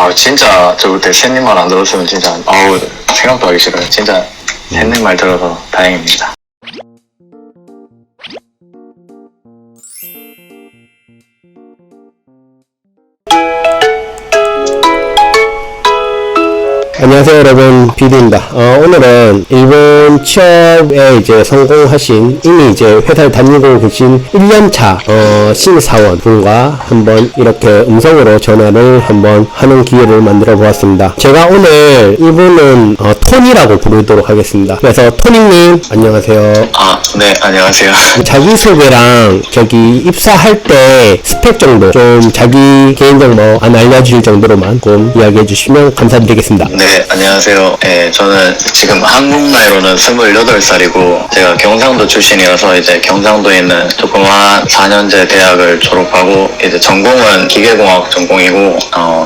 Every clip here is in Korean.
아, 진짜 저 그때 샌님 말 안 들었으면 진짜 생각도 하기 싫어요. 진짜 샌님 말 들어서 다행입니다. 안녕하세요 여러분, 비디입니다. 오늘은 일본 취업에 이제 성공하신, 이미 이제 회사를 다니고 계신 1년차 신사원 분과 한번 이렇게 음성으로 전화를 한번 하는 기회를 만들어 보았습니다. 제가 오늘 이분은 토니라고 부르도록 하겠습니다. 그래서 토니님 안녕하세요. 아, 네, 안녕하세요. 자기소개랑 저기 입사할 때 스펙 정도, 좀 자기 개인정보 안 알려주실 정도로만 좀 이야기해 주시면 감사드리겠습니다. 네, 안녕하세요. 네, 저는 지금 한국 나이로는 28살이고 제가 경상도 출신이어서 이제 경상도에 있는 조그만 4년제 대학을 졸업하고 이제 전공은 기계공학 전공이고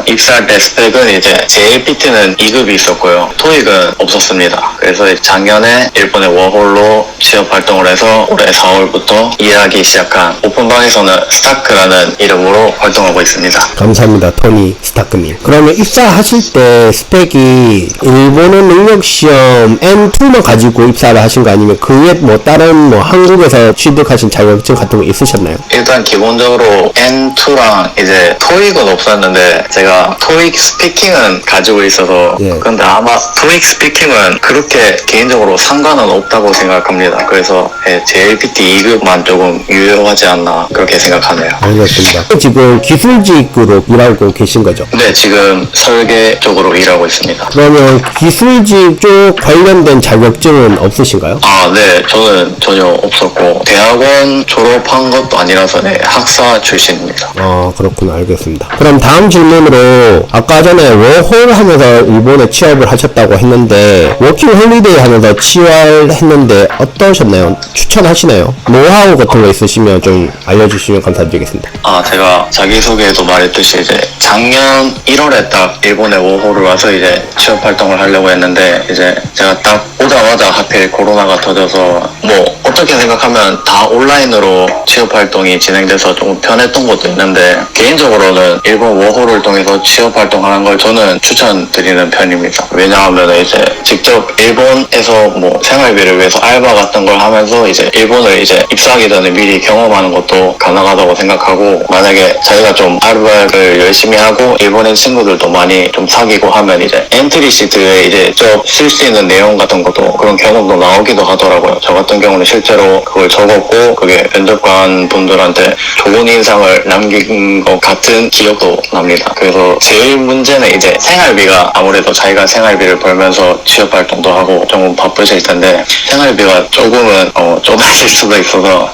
입사할 때 스펙은 이제 JLPT는 2급이 있었고요. 토익은 없었습니다. 그래서 작년에 일본의 워홀로 취업 활동을 해서 올해 4월부터 일하기 시작한 오픈방에서는 스타크라는 이름으로 활동하고 있습니다. 감사합니다, 토니 스타크님. 그러면 입사하실 때 스펙이 일본어 능력 시험 N2만 가지고 입사를 하신 거 아니면 그 외 뭐 다른 뭐 한국에서 취득하신 자격증 같은 거 있으셨나요? 일단 기본적으로 N2랑 이제 토익은 없었는데 제가 토익 스피킹은 가지고 있어서 예. 근데 아마 토익 스피킹은 그렇게 개인적으로 상관은 없다고 생각합니다. 그래서 JLPT 2급만 조금 유효하지 않나 그렇게 생각하네요. 알겠습니다. 지금 기술직으로 일하고 계신 거죠? 네, 지금 설계 쪽으로 일하고 있습니다. 그러면 기술직 쪽 관련된 자격증은 없으신가요? 아, 네, 저는 전혀 없었고 대학원 졸업한 것도 아니라서 네, 학사 출신입니다. 그렇구나. 알겠습니다. 그럼 다음 질문으로, 아까 전에 워홀 하면서 일본에 취업을 하셨다고 했는데 워킹 홀리데이 하면서 취업했는데 어떠셨나요? 추천하시나요? 노하우 같은 거 있으시면 좀 알려주시면 감사드리겠습니다. 아, 제가 자기소개에도 말했듯이 이제 작년 1월에 딱 일본에 워홀을 와서 이제 취업 활동을 하려고 했는데 이제 제가 딱 오자마자 하필 코로나가 터져서 뭐 어떻게 생각하면 다 온라인으로 취업 활동이 진행돼서 조금 편했던 것도 있는데 개인적으로는 일본 워홀을 통해서 취업 활동하는 걸 저는 추천드리는 편입니다. 왜냐하면 이제 직접 일본에서 뭐 생활비를 위해서 알바 같은 걸 하면서 이제 일본을 이제 입사하기 전에 미리 경험하는 것도 가능하다고 생각하고, 만약에 자기가 좀 알바를 열심히 하고 일본인 친구들도 많이 좀 사귀고 하면 이제 엔트리 시트에 이제 쓸 수 있는 내용 같은 것도 그런 경험도 나오기도 하더라고요. 저 같은 경우는 실제로 그걸 적었고 그게 면접관 분들한테 좋은 인상을 남긴 것 같은 기억도 납니다. 그래서 제일 문제는 이제 생활비가, 아무래도 자기가 생활비를 벌면서 취업 활동도 하고 좀 바쁘실 텐데 생활비가 조금은 좁아질 수도 있어서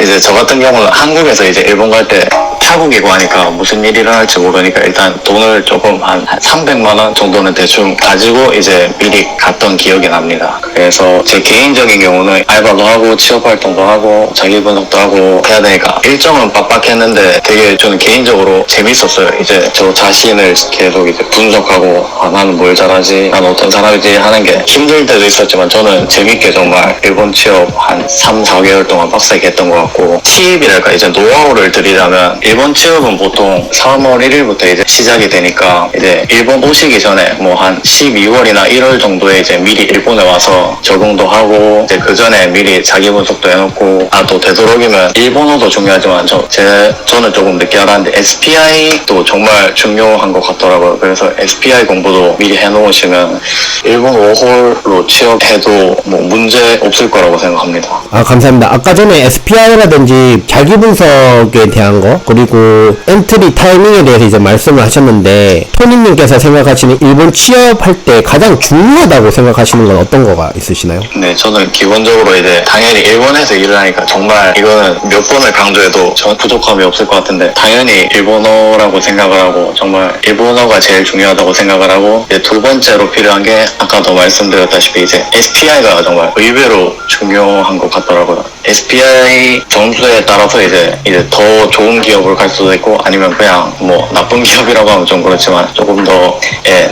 이제 저 같은 경우는 한국에서 이제 일본 갈 때 타국이고 하니까 무슨 일이 일어날지 모르니까 일단 돈을 조금 한 300만 원 정도는 대충 가지고 이제 미리 갔던 기억이 납니다. 그래서 제 개인적인 경우는 알바도 하고 취업 활동도 하고 자기 분석도 하고 해야 되니까 일정은 빡빡했는데 되게 저는 개인적으로 재밌었어요. 이제 저 자신을 계속 이제 분석하고 나는 뭘 잘하지, 난 어떤 사람이지 하는 게 힘들 때도 있었지만 저는 재밌게 정말 일본 취업 한 3, 4개월 동안 빡세게 했던 것 같고, 팁이랄까 이제 노하우를 드리자면 일본 취업은 보통 3월 1일부터 이제 시작이 되니까 이제 일본 오시기 전에 뭐 한 12월이나 1월 정도에 이제 미리 일본에 와서 적응도 하고 이제 그 전에 미리 자기 분석도 해놓고, 또 되도록이면 일본어도 중요하지만 저는 조금 늦게 알았는데 SPI도 정말 중요한 것 같더라고요. 그래서 SPI 공부도 미리 해놓으시면 일본 워홀로 취업해도 뭐 문제 없을 거라고 생각합니다. 감사합니다. 아까 전에 SPI라든지 자기 분석에 대한 거, 그리고 엔트리 타이밍에 대해서 이제 말씀을 하셨는데, 토니님께서 생각하시는 일본 취업할 때 가장 중요하다고 생각하시는 건 어떤 거가 있으시나요? 네, 저는 기본적으로 이제 당연히 일본에서 일을 하니까 정말 이거는 몇 번을 강조해도 전 부족함이 없을 것 같은데, 당연히 일본어라고 생각을 하고 정말 일본어가 제일 중요하다고 생각을 하고, 이제 두 번째로 필요한 게 아까도 말씀드렸다시피 이제 SPI가 정말 의외로 중요한 것 같더라고요. SPI 점수에 따라서 이제 더 좋은 기업을 갈 수도 있고 아니면 그냥 뭐 나쁜 기업이라고 하면 좀 그렇지만 조금 더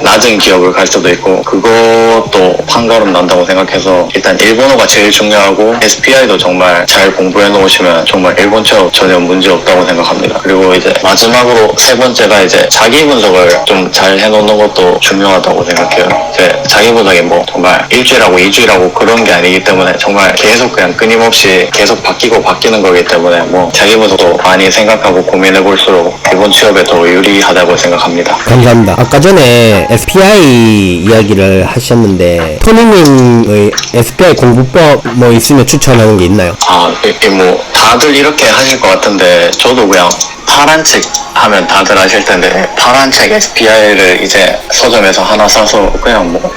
낮은 좋은 기업을 갈 수도 있고 그것도 판가름 난다고 생각해서 일단 일본어가 제일 중요하고 SPI도 정말 잘 공부해 놓으시면 정말 일본 취업 전혀 문제 없다고 생각합니다. 그리고 이제 마지막으로 세 번째가 이제 자기 분석을 좀 잘 해놓는 것도 중요하다고 생각해요. 이제 자기 분석이 뭐 정말 일주일하고 이주일하고 그런 게 아니기 때문에 정말 계속 그냥 끊임없이 계속 바뀌고 바뀌는 거기 때문에 뭐 자기 분석도 많이 생각하고 고민해 볼수록 일본 취업에 더 유리하다고 생각합니다. 감사합니다. 아까 전에 SPI 이야기를 하셨는데 토니님의 SPI 공부법 뭐 있으면 추천하는 게 있나요? 뭐 다들 이렇게 하실 것 같은데 저도 그냥 파란 책 하면 다들 아실 텐데 파란 책 SPI를 이제 서점에서 하나 사서 그냥 뭐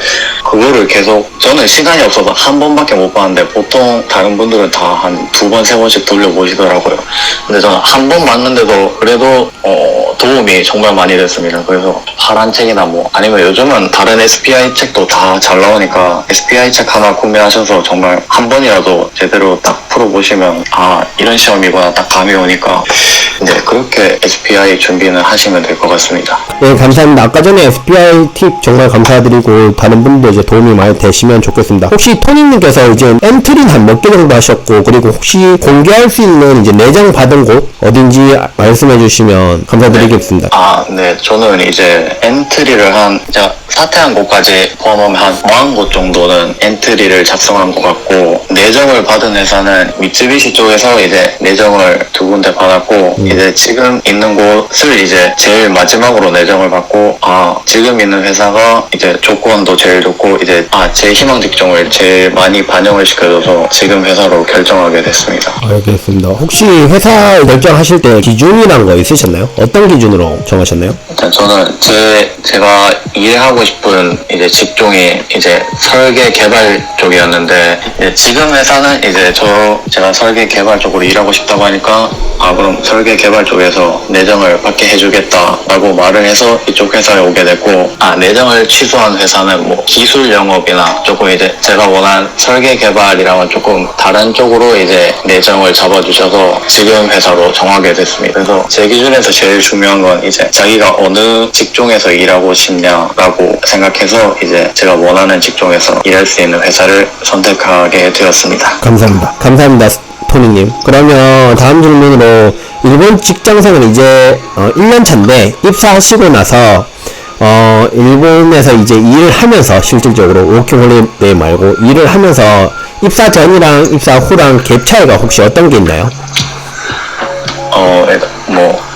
그거를 계속 저는 시간이 없어서 한 번밖에 못 봤는데 보통 다른 분들은 다 한 두 번, 세 번씩 돌려보시더라고요. 근데 저는 한 번 봤는데도 그래도 도움이 정말 많이 됐습니다. 그래서 파란 책이나 뭐 아니면 요즘은 다른 SPI 책도 다 잘 나오니까 SPI 책 하나 구매하셔서 정말 한 번이라도 제대로 딱 풀어보시면 이런 시험이구나 딱 감이 오니까 이제 그렇게 SPI 준비는 하시면 될 것 같습니다. 네, 감사합니다. 아까 전에 SPI 팁 정말 감사드리고 다른 분도 이제 도움이 많이 되시면 좋겠습니다. 혹시 토니님께서 이제 엔트리는 한 몇 개 정도 하셨고 그리고 혹시 공개할 수 있는 이제 내장 받은 곳 어딘지 말씀해 주시면 감사드리겠습니다. 네. 저는 이제 엔트리를 사퇴한 곳까지 포함하면 한 40곳 정도는 엔트리를 작성한 것 같고 내정을 받은 회사는 미쯔비시 쪽에서 이제 내정을 2군데 받았고 이제 지금 있는 곳을 이제 제일 마지막으로 내정을 받고 지금 있는 회사가 이제 조건도 제일 좋고 이제 제 희망 직종을 제일 많이 반영을 시켜줘서 지금 회사로 결정하게 됐습니다. 알겠습니다. 혹시 회사 결정하실 때 기준이란 거 있으셨나요? 어떤 기준으로 정하셨나요? 일단 저는 제가 일하고 싶은 이제 직종이 이제 설계 개발 쪽이었는데 이제 지금 회사는 이제 제가 설계 개발 쪽으로 일하고 싶다고 하니까 그럼 설계 개발 쪽에서 내정을 받게 해주겠다라고 말을 해서 이쪽 회사에 오게 됐고 내정을 취소한 회사는 뭐 기술 영업이나 조금 이제 제가 원한 설계 개발이랑은 조금 다른 쪽으로 이제 내정을 잡아주셔서 지금 회사로 정하게 됐습니다. 그래서 제 기준에서 제일 중요한 건 이제 자기가 어느 직종에서 일하고 싶냐라고 생각해서 이제 제가 원하는 직종에서 일할 수 있는 회사를 선택하게 되었습니다. 감사합니다. 토니님. 그러면 다음 질문으로 일본 직장생활 이제 1년 차인데 입사하시고 나서 일본에서 이제 일을 하면서 실질적으로 워킹홀리데이 말고 일을 하면서 입사 전이랑 입사 후랑 갭 차이가 혹시 어떤 게 있나요?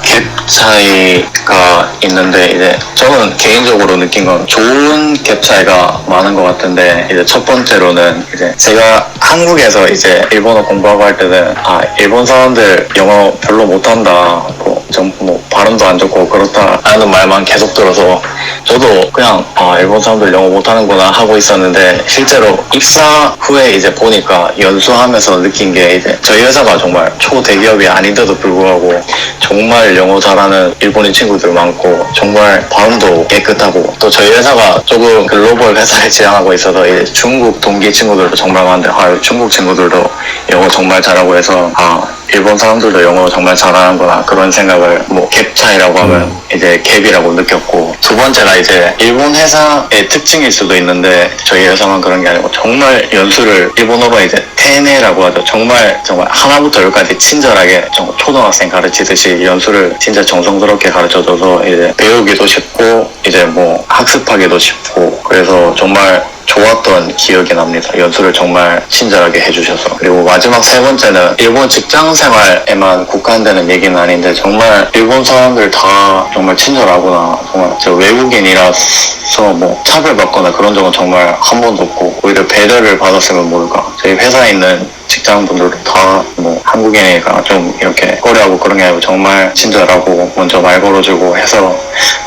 갭 차이가 있는데 이제 저는 개인적으로 느낀 건 좋은 갭 차이가 많은 것 같은데 이제 첫 번째로는 이제 제가 한국에서 이제 일본어 공부하고 할 때는 일본 사람들 영어 별로 못한다 뭐 발음도 안 좋고 그렇다 하는 말만 계속 들어서 저도 그냥 일본 사람들 영어 못하는구나 하고 있었는데 실제로 입사 후에 이제 보니까 연수하면서 느낀 게 이제 저희 회사가 정말 초대기업이 아닌데도 불구하고 정말 영어 잘하는 일본인 친구들 많고 정말 발음도 깨끗하고 또 저희 회사가 조금 글로벌 회사를 지향하고 있어서 이제 중국 동기 친구들도 정말 많은데 중국 친구들도 영어 정말 잘하고 해서 일본 사람들도 영어 정말 잘하는구나 그런 생각을 갭 차이라고 하면 이제 갭이라고 느꼈고 두 번째가 이제 일본 회사의 특징일 수도 있는데 저희 회사만 그런 게 아니고 정말 연수를 일본어로 이제 테네라고 하죠. 정말 하나부터 열까지 친절하게 정말 초등학생 가르치듯이 연수를 진짜 정성스럽게 가르쳐줘서 이제 배우기도 쉽고 이제 뭐 학습하기도 쉽고 그래서 정말 좋았던 기억이 납니다. 연수를 정말 친절하게 해주셔서. 그리고 마지막 세 번째는 일본 직장 생활에만 국한되는 얘기는 아닌데 정말 일본 사람들 다 정말 친절하구나. 정말 제가 외국인이라서 뭐 차별받거나 그런 적은 정말 한 번도 없고 오히려 배려를 받았으면 모를까. 저희 회사에 있는 직장분들도 다 뭐 한국인이니까 좀 이렇게 꺼려하고 그런 게 아니고 정말 친절하고 먼저 말 걸어주고 해서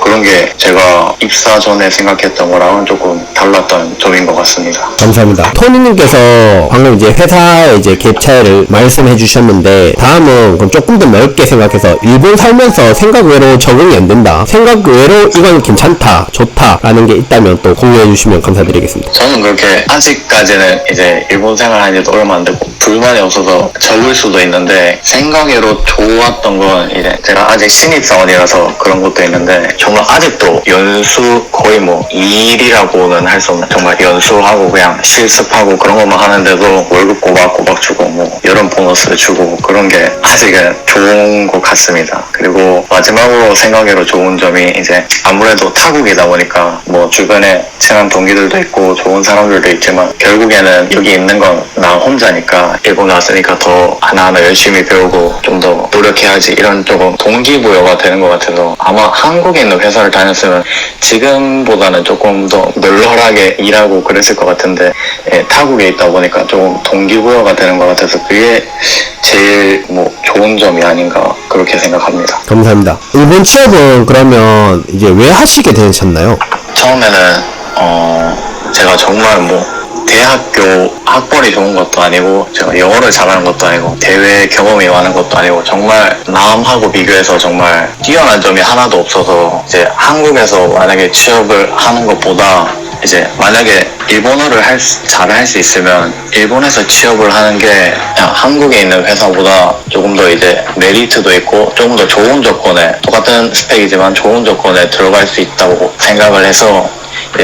그런 게 제가 입사 전에 생각했던 거랑은 조금 달랐던 점인 것 같습니다. 감사합니다. 토니님께서 방금 이제 회사의 이제 갭 차이를 말씀해 주셨는데 다음은 그럼 조금 더 넓게 생각해서 일본 살면서 생각 외로 적응이 안 된다. 생각 외로 이건 괜찮다, 좋다 라는 게 있다면 또 공유해 주시면 감사드리겠습니다. 저는 그렇게 아직까지는 이제 일본 생활한 지도 얼마 안 됐고 불만이 없어서 적을 수도 있는데 생각외로 좋았던 건 이제 제가 아직 신입사원이라서 그런 것도 있는데 정말 아직도 연수 거의 뭐 일이라고는 할 수 없는 정말 연수하고 그냥 실습하고 그런 것만 하는데도 월급 꼬박꼬박 주고 뭐 여름 보너스 주고 그런 게 아직은 좋은 것 같습니다. 그리고 마지막으로 생각외로 좋은 점이 이제 아무래도 타국이다 보니까 뭐 주변에 친한 동기들도 있고 좋은 사람들도 있지만 결국에는 여기 있는 건 나 혼자니까 일본 왔으니까 더 하나하나 열심히 배우고 좀 더 노력해야지 이런 조금 동기부여가 되는 것 같아서 아마 한국에 있는 회사를 다녔으면 지금보다는 조금 더 널널하게 일하고 그랬을 것 같은데 타국에 있다 보니까 조금 동기부여가 되는 것 같아서 그게 제일 뭐 좋은 점이 아닌가 그렇게 생각합니다. 감사합니다. 일본 취업은 그러면 이제 왜 하시게 되셨나요? 처음에는 제가 정말 뭐 대학교 학벌이 좋은 것도 아니고 제가 영어를 잘하는 것도 아니고 대외 경험이 많은 것도 아니고 정말 남하고 비교해서 정말 뛰어난 점이 하나도 없어서 이제 한국에서 만약에 취업을 하는 것보다 이제 만약에 일본어를 잘 할 수 있으면 일본에서 취업을 하는 게 그냥 한국에 있는 회사보다 조금 더 이제 메리트도 있고 조금 더 좋은 조건에 똑같은 스펙이지만 좋은 조건에 들어갈 수 있다고 생각을 해서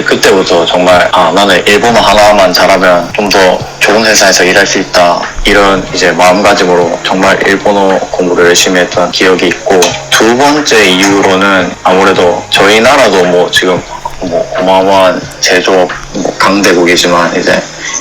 그때부터 정말 나는 일본어 하나만 잘하면 좀 더 좋은 회사에서 일할 수 있다 이런 이제 마음가짐으로 정말 일본어 공부를 열심히 했던 기억이 있고 두 번째 이유로는 아무래도 저희 나라도 뭐 지금 뭐 어마어마한 제조업 강대국이지만 이제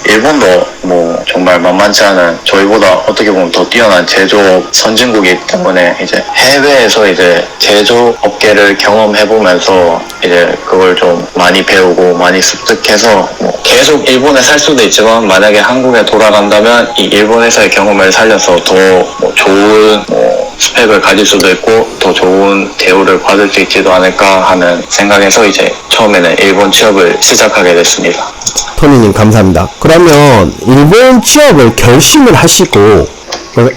일본도 뭐 정말 만만치 않은 저희보다 어떻게 보면 더 뛰어난 제조업 선진국이기 때문에 이제 해외에서 이제 제조업계를 경험해보면서 이제 그걸 좀 많이 배우고 많이 습득해서 뭐 계속 일본에 살 수도 있지만 만약에 한국에 돌아간다면 이 일본에서의 경험을 살려서 더 뭐 좋은 뭐 스펙을 가질 수도 있고 더 좋은 대우를 받을 수 있지도 않을까 하는 생각에서 이제 처음에는 일본 취업을 시작하게 됐습니다. 토니님 감사합니다. 그러면 일본 취업을 결심을 하시고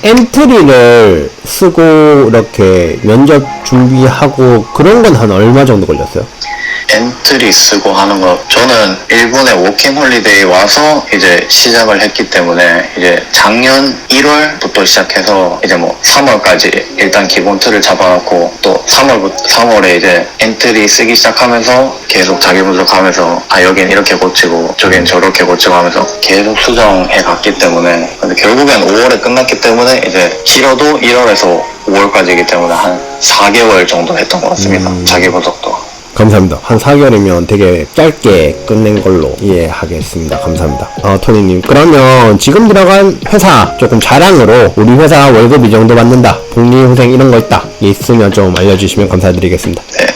엔트리를 쓰고 이렇게 면접 준비하고 그런 건 한 얼마 정도 걸렸어요? 엔트리 쓰고 하는 거 저는 일본에 워킹홀리데이 와서 이제 시작을 했기 때문에 이제 작년 1월부터 시작해서 이제 뭐 3월까지 일단 기본 틀을 잡아놓고 또 3월에 이제 엔트리 쓰기 시작하면서 계속 자기 분석하면서 여긴 이렇게 고치고 저긴 저렇게 고치고 하면서 계속 수정해 갔기 때문에 근데 결국엔 5월에 끝났기 때문에 이제 길어도 1월에서 5월까지이기 때문에 한 4개월 정도 했던 것 같습니다. 자기 분석도. 감사합니다. 한 4개월이면 되게 짧게 끝낸 걸로 이해하겠습니다. 감사합니다. 토니님. 그러면 지금 들어간 회사 조금 자랑으로 우리 회사 월급 이 정도 받는다. 복리후생 이런 거 있으면 좀 알려주시면 감사드리겠습니다. 네.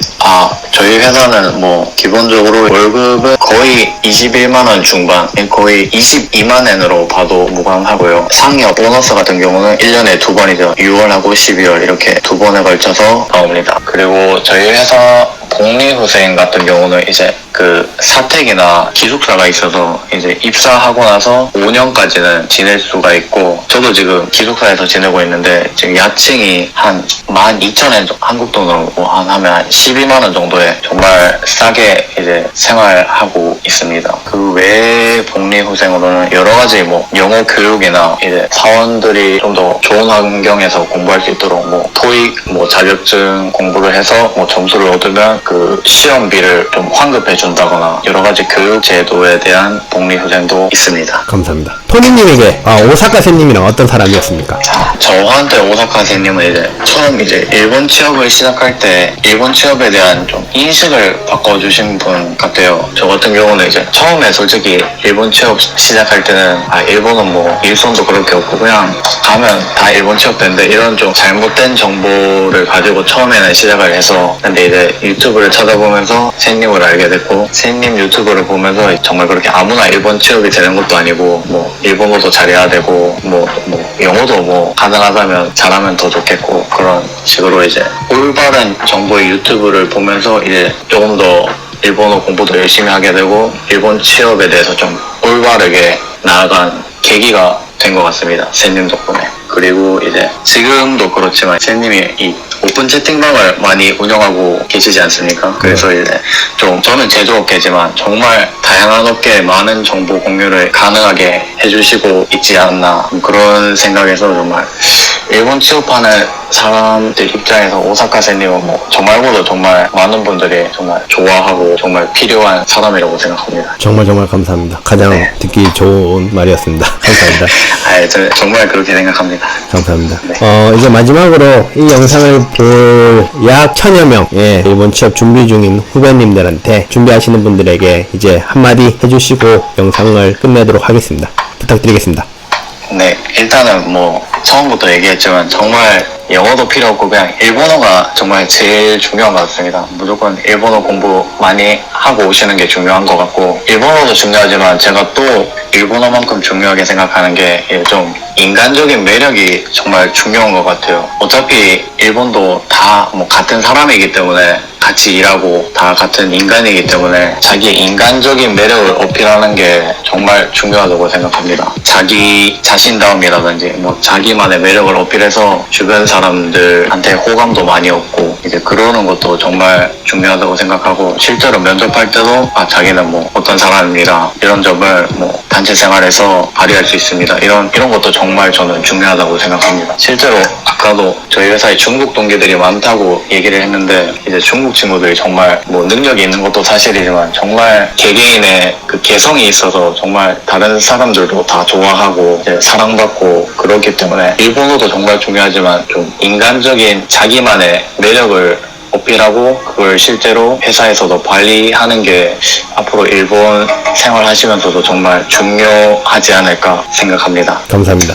저희 회사는 뭐 기본적으로 월급은 거의 21만원 중반, 거의 22만엔으로 봐도 무방하고요. 상여 보너스 같은 경우는 1년에 2번이죠. 6월하고 12월 이렇게 2번에 걸쳐서 나옵니다. 그리고 저희 회사 복리후생 같은 경우는 이제 그 사택이나 기숙사가 있어서 이제 입사하고 나서 5년까지는 지낼 수가 있고 저도 지금 기숙사에서 지내고 있는데 지금 야층이 한 12,000엔 정도 한국 돈으로 하면 12만원 정도에 정말 싸게 이제 생활하고 있습니다. 그 외에 복리후생으로는 여러 가지 뭐 영어 교육이나 이제 사원들이 좀 더 좋은 환경에서 공부할 수 있도록 뭐 토익 뭐 자격증 공부를 해서 뭐 점수를 얻으면 그 시험비를 좀 환급해 준다거나 여러 가지 교육 제도에 대한 복리후생도 있습니다. 감사합니다. 토니님에게 오사카 쌤님이랑 어떤 사람이었습니까? 저한테 오사카 쌤님은 이제 처음 이제 일본 취업을 시작할 때 일본 취업에 대한 좀 인식을 바꿔주신 분 같아요. 저 같은 경우는 이제 처음에 솔직히 일본 취업 시작할 때는 일본은 뭐 일손도 그렇게 없고 그냥 가면 다 일본 취업되는데 이런 좀 잘못된 정보를 가지고 처음에는 시작을 해서 근데 이제 유튜브를 찾아보면서 쌤님을 알게 됐고 쌤님 유튜브를 보면서 정말 그렇게 아무나 일본 취업이 되는 것도 아니고 뭐 일본어도 잘해야 되고 뭐 영어도 뭐 가능하다면 잘하면 더 좋겠고 그런 식으로 이제 올바른 정보의 유튜브를 보면서 이제 조금 더 일본어 공부도 열심히 하게 되고 일본 취업에 대해서 좀 올바르게 나아간 계기가 된 것 같습니다. 쌤님 덕분에. 그리고 이제 지금도 그렇지만 쌤님이 이 오픈 채팅방을 많이 운영하고 계시지 않습니까? 그래서 이제 좀 저는 제조업계지만 정말 다양한 업계에 많은 정보 공유를 가능하게 해주시고 있지 않나 그런 생각에서 정말 일본 취업하는 사람들 입장에서 오사카 쌤님은 뭐 저 말고도 정말 많은 분들이 정말 좋아하고 정말 필요한 사람이라고 생각합니다. 정말 감사합니다. 가장 네. 듣기 좋은 말이었습니다. 감사합니다. 저 정말 그렇게 생각합니다. 감사합니다. 네. 이제 마지막으로 이 영상을 볼 약 1000여 명의 일본 취업 준비 중인 후배님들한테 준비하시는 분들에게 이제 한마디 해주시고 영상을 끝내도록 하겠습니다. 부탁드리겠습니다. 네, 일단은 뭐 처음부터 얘기했지만 정말 영어도 필요 없고 그냥 일본어가 정말 제일 중요한 것 같습니다. 무조건 일본어 공부 많이 하고 오시는 게 중요한 것 같고 일본어도 중요하지만 제가 또 일본어만큼 중요하게 생각하는 게 좀 인간적인 매력이 정말 중요한 것 같아요. 어차피 일본도 다 뭐 같은 사람이기 때문에 같이 일하고 다 같은 인간이기 때문에 자기 인간적인 매력을 어필하는 게 정말 중요하다고 생각합니다. 자기 자신다움이라든지 뭐 자기만의 매력을 어필해서 주변 사람들한테 호감도 많이 얻고 이제 그러는 것도 정말 중요하다고 생각하고 실제로 면접할 때도 자기는 뭐 어떤 사람이라 이런 점을 뭐 단체 생활에서 발휘할 수 있습니다. 이런 것도 정말 저는 중요하다고 생각합니다. 실제로 아까도 저희 회사에 중국 동기들이 많다고 얘기를 했는데 이제 중국 친구들이 정말 뭐 능력이 있는 것도 사실이지만 정말 개개인의 그 개성이 있어서 정말 다른 사람들도 다 좋아하고 이제 사랑받고 그렇기 때문에 일본어도 정말 중요하지만 좀 인간적인 자기만의 매력을 어필하고 그걸 실제로 회사에서도 발휘하는 게 앞으로 일본 생활하시면서도 정말 중요하지 않을까 생각합니다. 감사합니다.